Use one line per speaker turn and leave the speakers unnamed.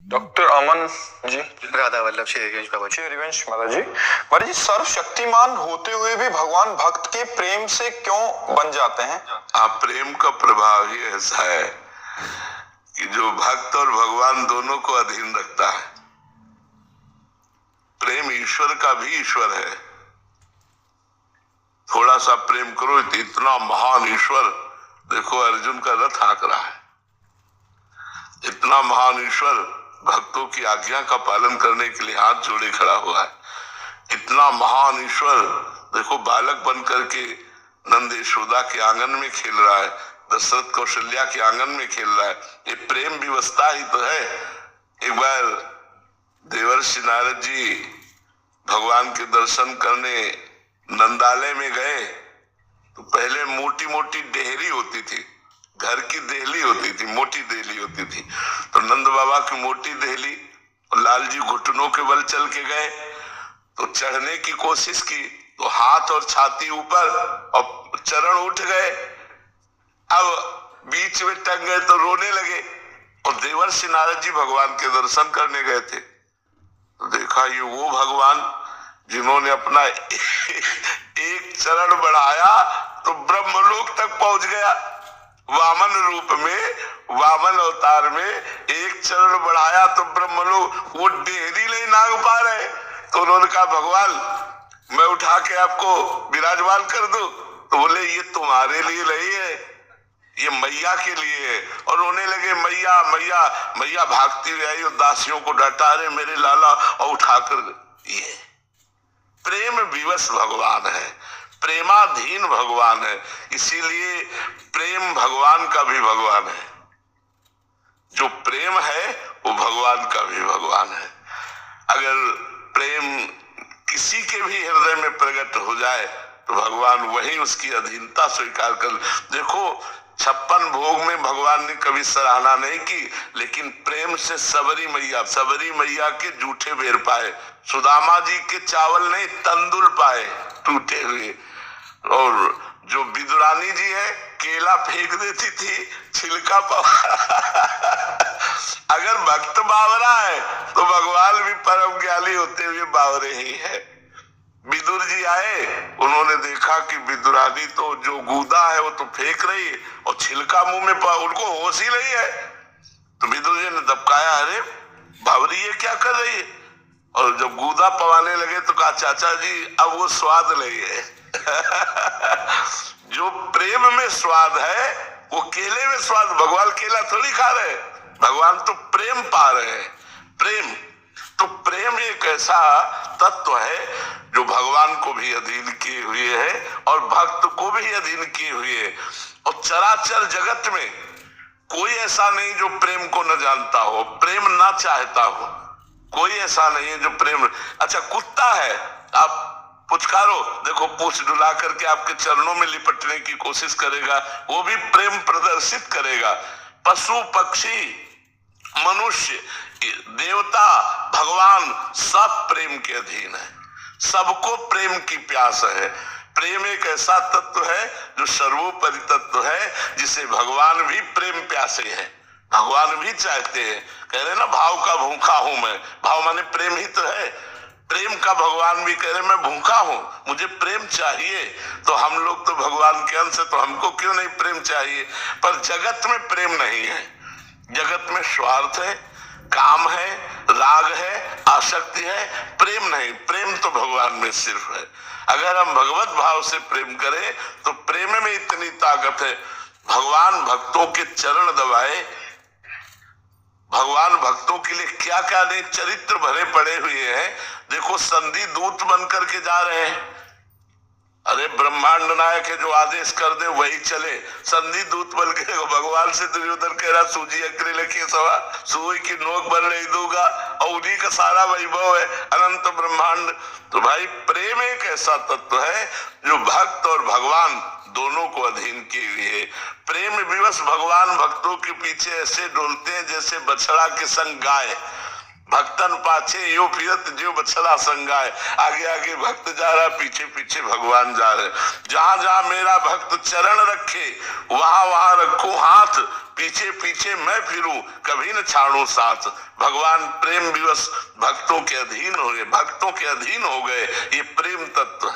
Doctor Aman ji.
Radha Vallabh Shri Harivansh बाबा
श्री हरिवंश महाराज जी। महाराज जी, सर्वशक्तिमान होते हुए भी भगवान भक्त के प्रेम से क्यों बन जाते हैं?
आप प्रेम का प्रभाव ही ऐसा है कि जो भक्त और भगवान दोनों को अधीन रखता है। प्रेम ईश्वर का भी ईश्वर है। थोड़ा सा प्रेम करो तो इतना महान ईश्वर, देखो अर्जुन का रथ हाँक रहा है। इतना महान ईश्वर भक्तों की आज्ञा का पालन करने के लिए हाथ जोड़े खड़ा हुआ है। इतना महान ईश्वर देखो बालक बन करके नंद यशोदा के आंगन में खेल रहा है, दशरथ कौशल्या के आंगन में खेल रहा है। ये प्रेम व्यवस्था ही तो है। एक बार देवर्षि नारद जी भगवान के दर्शन करने नंदालय में गए तो पहले मोटी मोटी डेहरी होती थी, घर की देहली होती थी, मोटी देहली होती थी। तो नंद बाबा की मोटी देहली, लाल जी घुटनों के बल चल के गए तो चढ़ने की कोशिश की तो हाथ और छाती ऊपर और चरण उठ गए। अब बीच में टंग गए तो रोने लगे। और देवर्षि नारद जी भगवान के दर्शन करने गए थे तो देखा ये वो भगवान जिन्होंने अपना एक चरण बढ़ाया तो ब्रह्मलोक तक पहुंच गया। वामन रूप में, वामन अवतार में एक चरण बढ़ाया तो ब्रह्मलोक, वो डेहरी नहीं नाग पा रहे। तो उन्होंने कहा भगवान मैं उठा के आपको विराजमान कर दूं। तो बोले ये तुम्हारे लिए नहीं है, ये मैया के लिए है। और रोने लगे मैया मैया मैया। भागती हुई आई और दासियों को डांटा, रे मेरे लाला, और उठाकर। ये प्रेम विवश भगवान है, प्रेमाधीन भगवान है। इसीलिए प्रेम भगवान का भी भगवान है। जो प्रेम है वो भगवान का भी भगवान है। अगर प्रेम किसी के भी हृदय में प्रकट हो जाए तो भगवान वही उसकी अधीनता स्वीकार कर। देखो 56 भोग में भगवान ने कभी सराहना नहीं की, लेकिन प्रेम से सबरी मैया के जूठे बेर पाए। सुदामा जी के चावल नहीं तंदुल पाए टूटे हुए। और जो विदुरानी जी है केला फेंक देती थी, छिलका अगर भक्त बावरा है तो भगवान भी परम ज्ञानी होते हुए बावरे ही है। विदुर जी आए, उन्होंने देखा कि विदुरानी तो जो गूदा है वो तो फेंक रही है और छिलका मुंह में उनको होश ही नहीं है। तो विदुर जी ने दबकाया, अरे बावरी ये क्या कर रही है? और जब गूदा पवाने लगे तो कहा चाचा जी अब वो स्वाद नहीं है। जो प्रेम में स्वाद है वो केले में स्वाद। भगवान केला थोड़ी खा रहे, भगवान तो प्रेम पा रहे हैं। प्रेम तो प्रेम एक ऐसा तत्व है जो भगवान को भी अधीन किए हुए है और भक्त को भी अधीन किए हुए है। और चराचर जगत में कोई ऐसा नहीं जो प्रेम को न जानता हो, प्रेम ना चाहता हो। कोई ऐसा नहीं है जो प्रेम। अच्छा कुत्ता है, आप पुचकारो, देखो पूछ डुला करके आपके चरणों में लिपटने की कोशिश करेगा, वो भी प्रेम प्रदर्शित करेगा। पशु पक्षी मनुष्य देवता भगवान सब प्रेम के अधीन है। सबको प्रेम की प्यास है। प्रेम एक ऐसा तत्व है जो सर्वोपरि तत्व है, जिसे भगवान भी प्रेम प्यासे हैं। भगवान भी चाहते हैं। कह रहे ना भाव का भूखा हूं मैं। भाव माने प्रेम ही तो है। प्रेम का भगवान भी कह रहे मैं भूखा हूं, मुझे प्रेम चाहिए। तो हम लोग तो भगवान के अंश है, तो हमको क्यों नहीं प्रेम चाहिए? पर जगत में प्रेम नहीं है। जगत में स्वार्थ है, काम है, राग है, आसक्ति है, प्रेम नहीं। प्रेम तो भगवान में सिर्फ है। अगर हम भगवत भाव से प्रेम करें तो प्रेम में इतनी ताकत है। भगवान भक्तों के चरण दबाए। भगवान भक्तों के लिए क्या क्या नहीं चरित्र भरे पड़े हुए हैं। देखो संधि दूत बन करके जा रहे हैं। अरे ब्रह्मांड नायक है, जो आदेश कर दे वही चले। संधि दूत बन के भगवान से दुर्योधन कह रहा सूजी अक्री लखी सवा, सुई की नोक बन नहीं दूंगा, और उन्हीं का सारा वैभव है अनंत ब्रह्मांड। तो भाई प्रेम एक ऐसा तत्व है जो भक्त और भगवान दोनों को अधीन किए हुए है। प्रेम विवश भगवान भक्तों के पीछे ऐसे डोलते हैं जैसे बछड़ा के संग गाय। भक्तन पाछे यो फिरत जो बछड़ा संगाए। आगे आगे भक्त जा रहा, पीछे पीछे भगवान जा रहे। जहां जहां मेरा भक्त चरण रखे वहां वहां रखो हाथ, पीछे पीछे मैं फिरूं कभी न छाड़ू साथ। भगवान प्रेम विवश भक्तों के अधीन हो गए, भक्तों के अधीन हो गए। ये प्रेम तत्व